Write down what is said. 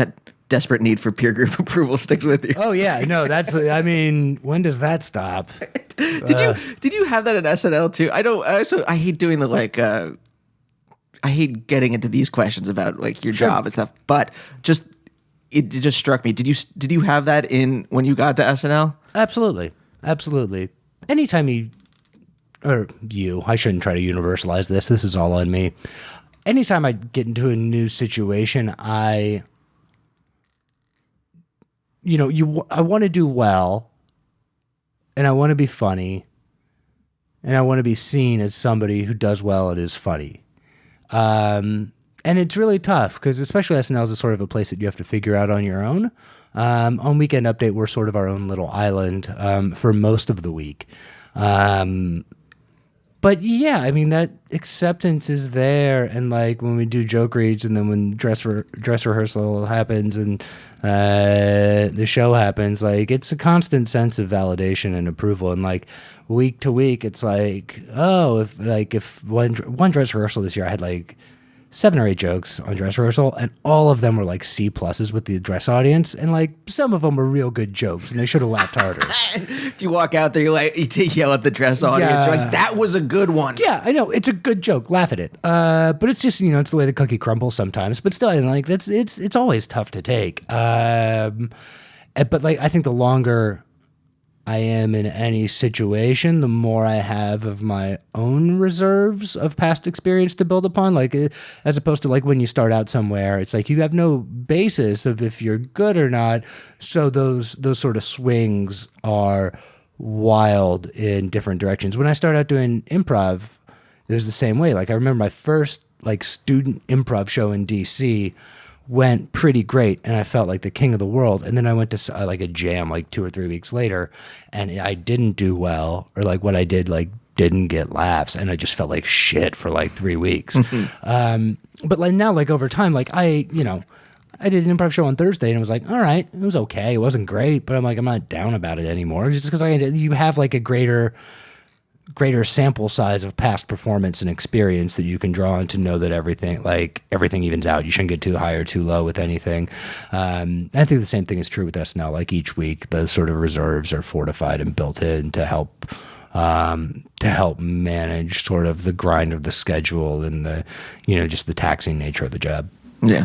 that desperate need for peer group approval sticks with you. Oh yeah, no, that's. I mean, when does that stop? Did you have that in SNL too? I hate doing the like. I hate getting into these questions about like your job and stuff, but it just struck me. Did you have that in when you got to SNL? Absolutely. Anytime I shouldn't try to universalize this. This is all on me. Anytime I get into a new situation, I want to do well, and I want to be funny, and I want to be seen as somebody who does well and is funny. And it's really tough because especially SNL is sort of a place that you have to figure out on your own. On Weekend Update, we're sort of our own little island for most of the week. But yeah, I mean, that acceptance is there. And like when we do joke reads and then when dress rehearsal happens and the show happens, like it's a constant sense of validation and approval. And like week to week, it's like, oh, if one dress rehearsal this year, I had like 7 or 8 jokes on dress rehearsal, and all of them were like C pluses with the dress audience, and like some of them were real good jokes, and they should have laughed harder. You walk out there, you yell at the dress audience, you're like, that was a good one. Yeah, I know, it's a good joke, laugh at it. But it's just, it's the way the cookie crumbles sometimes. But still, like it's always tough to take. But like I think the longer I am in any situation, the more I have of my own reserves of past experience to build upon. Like, as opposed to like when you start out somewhere, it's like you have no basis of if you're good or not. So those sort of swings are wild in different directions. When I started out doing improv, it was the same way. Like I remember my first like student improv show in DC went pretty great, and I felt like the king of the world. And then I went to like a jam like 2 or 3 weeks later, and I didn't do well, or like what I did like didn't get laughs, and I just felt like shit for like 3 weeks. But like now, like over time, like I did an improv show on Thursday, and it was like, all right, it was okay, it wasn't great, but I'm not down about it anymore, just because you have like a greater sample size of past performance and experience that you can draw on to know that everything evens out. You shouldn't get too high or too low with anything. I think the same thing is true with SNL. Like each week, the sort of reserves are fortified and built in to help manage sort of the grind of the schedule and the, just the taxing nature of the job. Yeah.